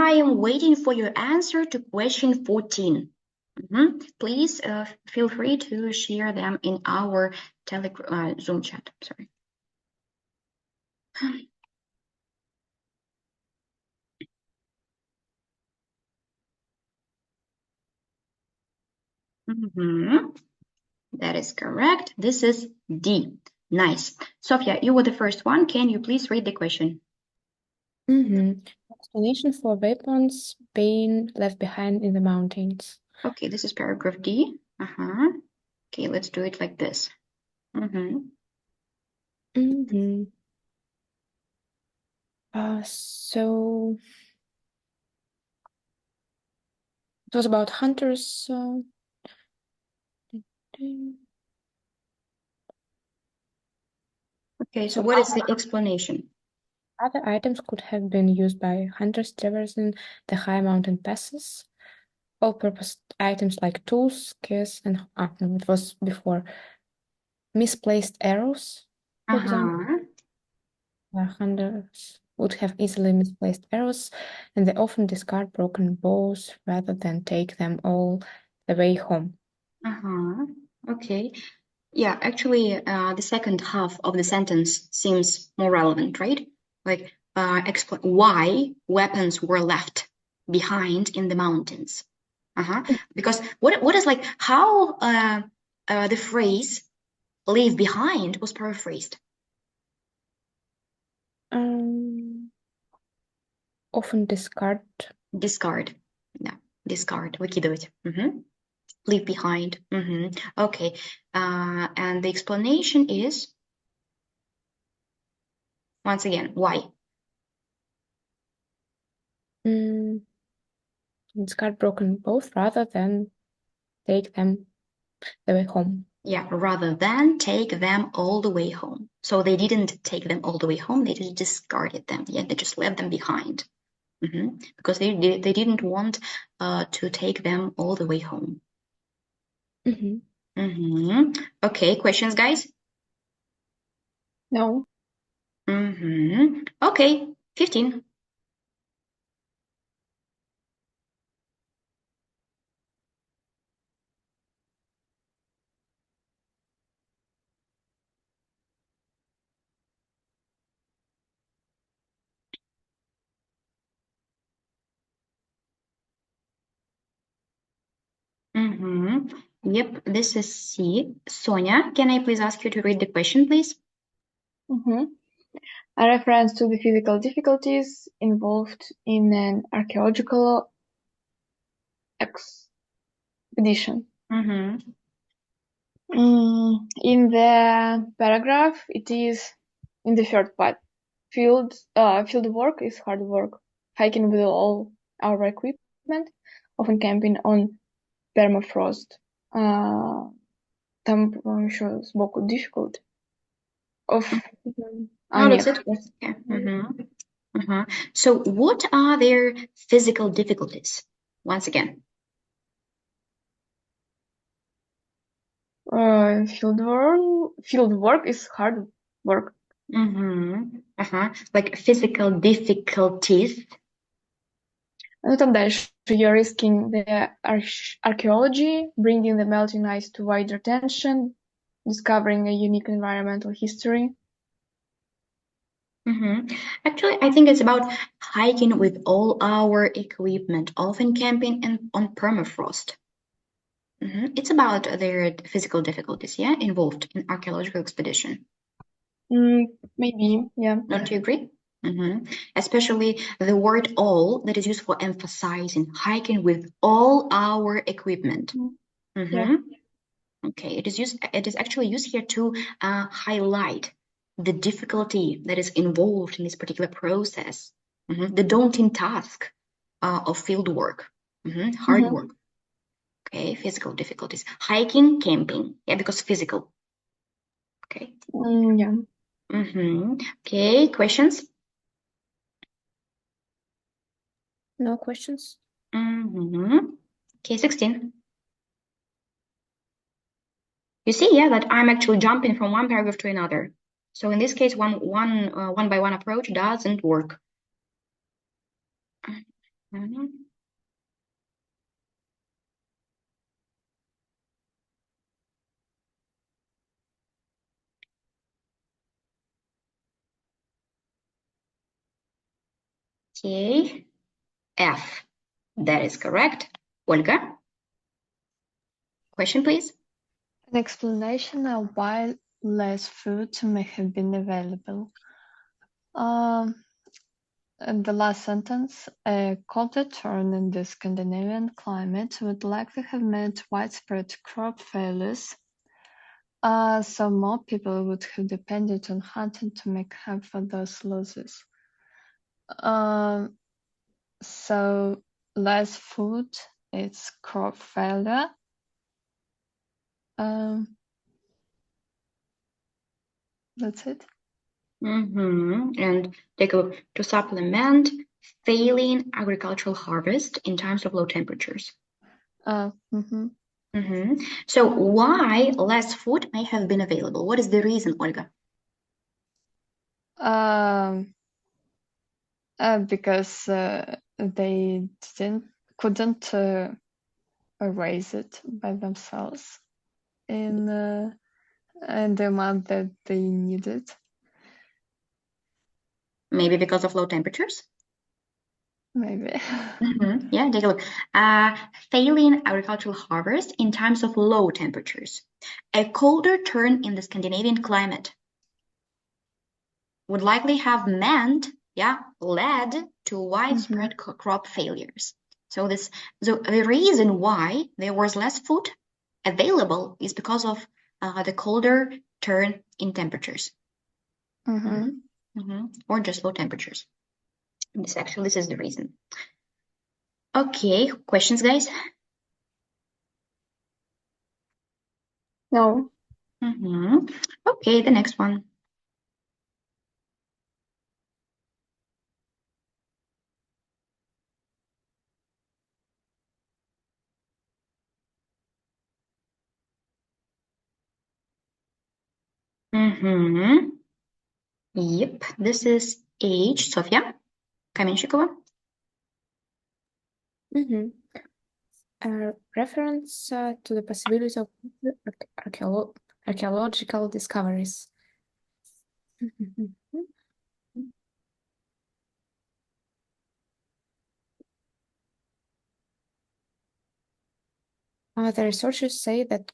I am waiting for your answer to question 14. Please feel free to share them in our Telegram Zoom chat. Sorry. That is correct. This is D. Nice. Sophia, you were the first one. Can you please read the question? Explanation for weapons being left behind in the mountains. Okay, this is paragraph D. Okay, let's do it like this. So it was about hunters. Okay, so what is the explanation? Other items could have been used by hunters traversing the high mountain passes. All-purpose items like tools, keys, and no, it was before. Misplaced arrows, for example. Hunters would have easily misplaced arrows, and they often discard broken bows rather than take them all the way home. Okay. Yeah, actually, the second half of the sentence seems more relevant, right? Like, explain why weapons were left behind in the mountains. Because what is like how the phrase "leave behind" was paraphrased? Often discard. Discard. Yeah, discard. Выкидывать. Leave behind. Okay. And the explanation is, once again, why? Discard broken bows rather than take them the way home. Yeah, rather than take them all the way home. So they didn't take them all the way home. They just discarded them. Yeah, they just left them behind. Because they didn't want to take them all the way home. Okay, questions, guys? No. Okay, 15. Yep, this is C. Sonia, can I please ask you to read the question, please? A reference to the physical difficulties involved in an archaeological expedition. In the paragraph, it is in the third part. Field work is hard work. Hiking with all our equipment, often camping on permafrost. Там, по-моему, еще сбоку difficult. That's it? Okay. So what are their physical difficulties? Once again. Field work is hard work. Like physical difficulties. Ну, там дальше. You're risking the archaeology, bringing the melting ice to wider attention, discovering a unique environmental history. Actually, I think it's about hiking with all our equipment, often camping on permafrost. It's about their physical difficulties, yeah, involved in archaeological expedition. Maybe, yeah. Don't you agree? Especially the word all that is used for emphasizing hiking with all our equipment. Yeah. Okay, it is actually used here to highlight the difficulty that is involved in this particular process, the daunting task of field work, hard work. Okay, physical difficulties. Hiking, camping, yeah, because physical. Okay. Yeah. Okay, questions? No questions. Okay, 16. You see, yeah, that I'm actually jumping from one paragraph to another. So in this case, one by one approach doesn't work. Mhm. Okay, F. That is correct. Olga, question, please. An explanation of why less food may have been available. In the last sentence, a colder turn in the Scandinavian climate would likely have meant widespread crop failures, so more people would have depended on hunting to make up for those losses. So less food, it's crop failure. That's it. And take a look. To supplement failing agricultural harvest in times of low temperatures. So why less food may have been available? What is the reason, Olga? Because they couldn't raise it by themselves in the amount that they needed. Maybe because of low temperatures? Maybe. Yeah, take a look. Failing agricultural harvest in times of low temperatures. A colder turn in the Scandinavian climate would likely have meant, led to widespread crop failures. So the reason why there was less food available is because of the colder turn in temperatures. Or just low temperatures. This is the reason. Okay, questions, guys? No. Okay, the next one. Yep, this is H. Sofia Kamenshikova. A reference to the possibility of archaeological discoveries. The researchers say that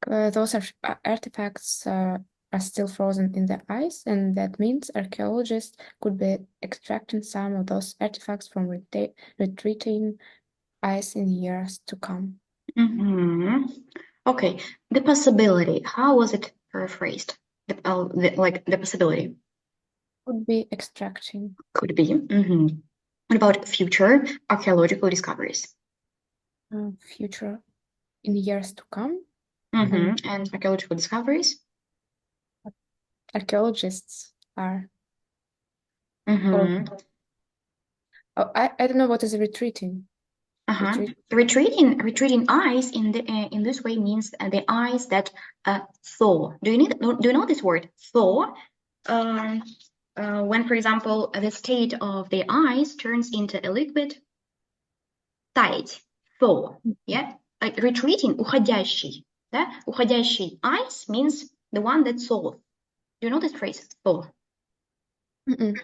those artifacts are still frozen in the ice, and that means archaeologists could be extracting some of those artifacts from retreating ice in years to come. Okay, the possibility. How was it paraphrased? The possibility. Could be extracting. Could be. What about future archaeological discoveries? Future in years to come. And archaeological discoveries? Archaeologists are. I don't know what is retreating. Retreating ice in this way means the ice that thaw. Do you know this word thaw? When, for example, the state of the ice turns into a liquid, таять, thaw. Yeah, like retreating, уходящий. Да? Уходящий ice means the one that thaws. Do you know this phrase, thaw? Become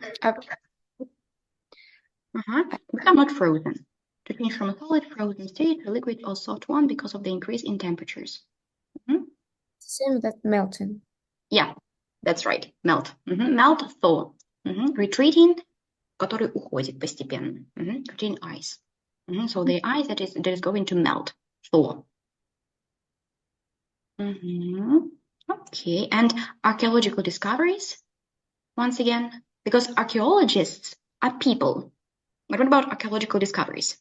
not frozen. To change from a solid frozen state to a liquid or soft one because of the increase in temperatures. Same that melting. Yeah, that's right. Melt. Melt, thaw. Retreating, который уходит постепенно. Retreating ice. So the ice that is going to melt. Thaw. Okay, and archaeological discoveries, once again, because archaeologists are people. But what about archaeological discoveries?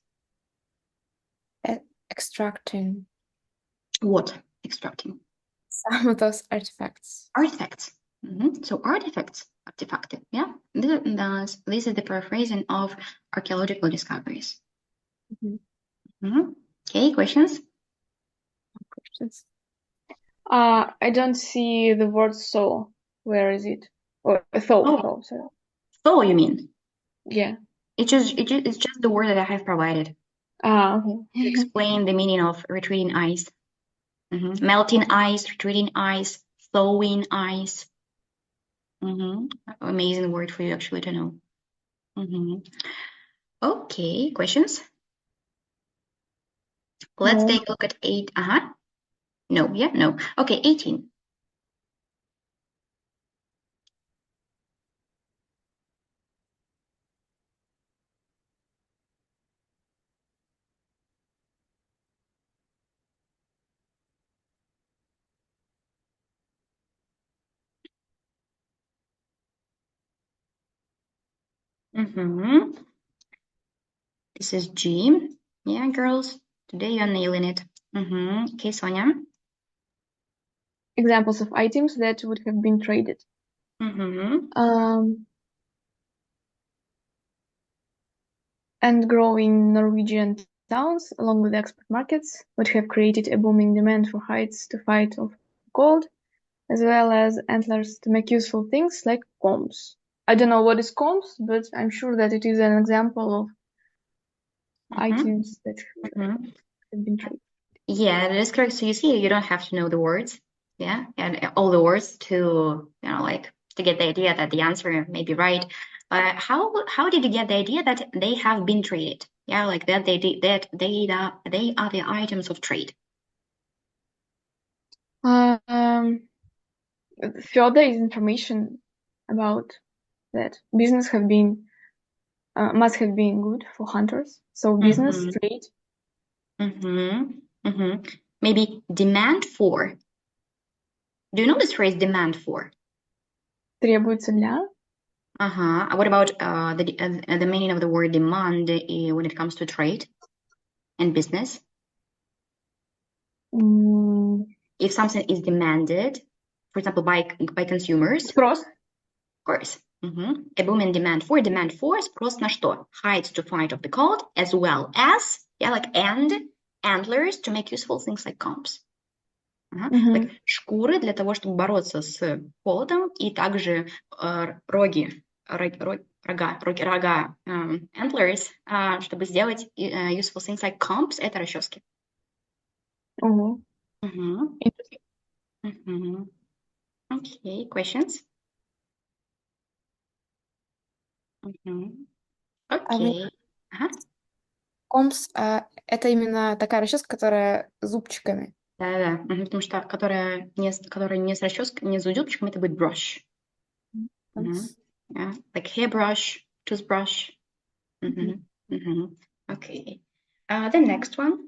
Extracting. What? Extracting? Some of those artifacts. Artifacts. So artifacts, artefacte, yeah? This is the paraphrasing of archaeological discoveries. Okay, questions? Questions. I don't see the word so. Where is it? Or thaw, sorry. So you mean? Yeah. It's just the word that I have provided Okay. to explain the meaning of retreating ice. Melting ice, retreating ice, thawing ice. Amazing word for you actually to know. Okay, questions? Let's No. take a look at 8. No, yeah, no. Okay, 18. This is G. Yeah, girls, today you're nailing it. Okay, Sonia. Examples of items that would have been traded. And growing Norwegian towns, along with export markets, would have created a booming demand for hides to fight off cold, as well as antlers to make useful things like combs. I don't know what is combs, but I'm sure that it is an example of items that have been traded. Yeah, that is correct. So you see, you don't have to know the words, yeah, and all the words to, like to get the idea that the answer may be right. How did you get the idea that they have been traded? Yeah, like that they are the items of trade. Further is information about that business have been must have been good for hunters. So business, trade. Maybe demand for. Do you know this phrase demand for? Требуется для. What about the meaning of the word demand when it comes to trade and business? If something is demanded, for example, by consumers. Спрос. Of course. A booming demand for спрос на что? Hides to fight off the cold, as well as, and antlers to make useful things like combs. Like шкуры для того, чтобы бороться с холодом, и также рога, antlers, чтобы сделать useful things like combs, это расчески. Okay, questions? Okay. Combs это именно такая расческа, которая зубчиками. Да, потому что которая не с расческой, не с зубчиком, это будет brush. Yeah, like hairbrush, toothbrush. Okay. The next one.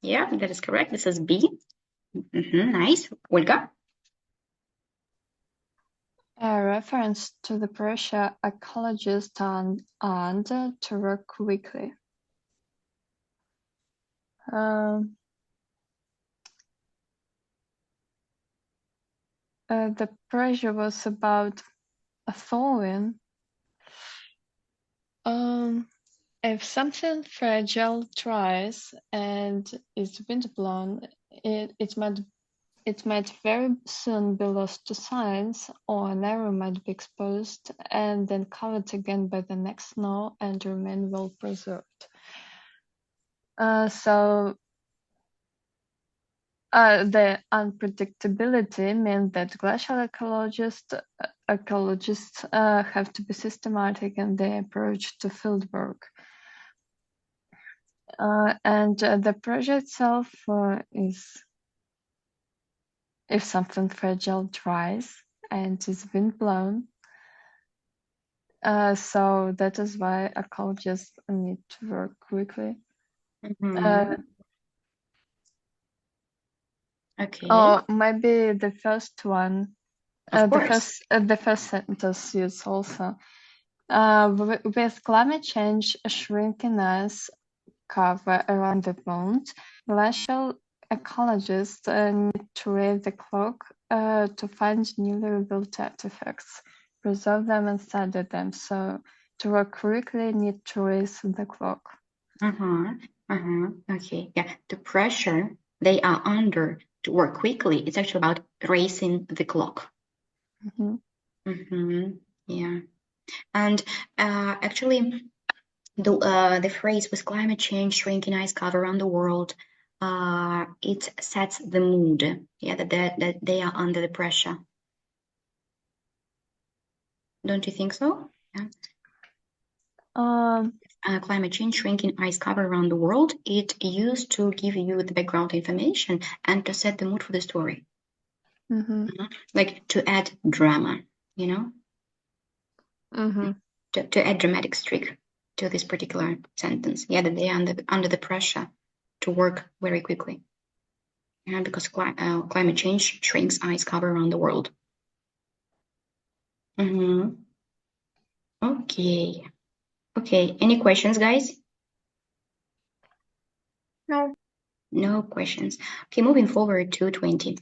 Yeah, that is correct. This is B. Nice. Olga? A reference to the pressure ecologists are under to work quickly. The pressure was about a thawing. If something fragile dries and is windblown, it might very soon be lost to science, or an area might be exposed and then covered again by the next snow and remain well preserved. So the unpredictability means that glacial ecologists have to be systematic in their approach to field work. And the pressure itself is if something fragile dries and is windblown. So that is why ecologists need to work quickly. Okay. Or maybe the first one. The first sentence is also With climate change shrinking ice cover around the world, glacial ecologists need to raise the clock to find newly rebuilt artifacts, preserve them and study them. So to work correctly, need to raise the clock. Okay, yeah, the pressure they are under to work quickly, it's actually about racing the clock. Yeah, and actually the phrase with climate change, shrinking ice cover around the world, it sets the mood, yeah, that they are under the pressure. Don't you think so? Yeah. Climate change, shrinking ice cover around the world, it used to give you the background information and to set the mood for the story. Like to add drama, you know? To add dramatic streak to this particular sentence. Yeah, that they are under the pressure to work very quickly. Yeah, because climate change shrinks ice cover around the world. Okay, any questions, guys? No. No questions. Okay, moving forward to 20.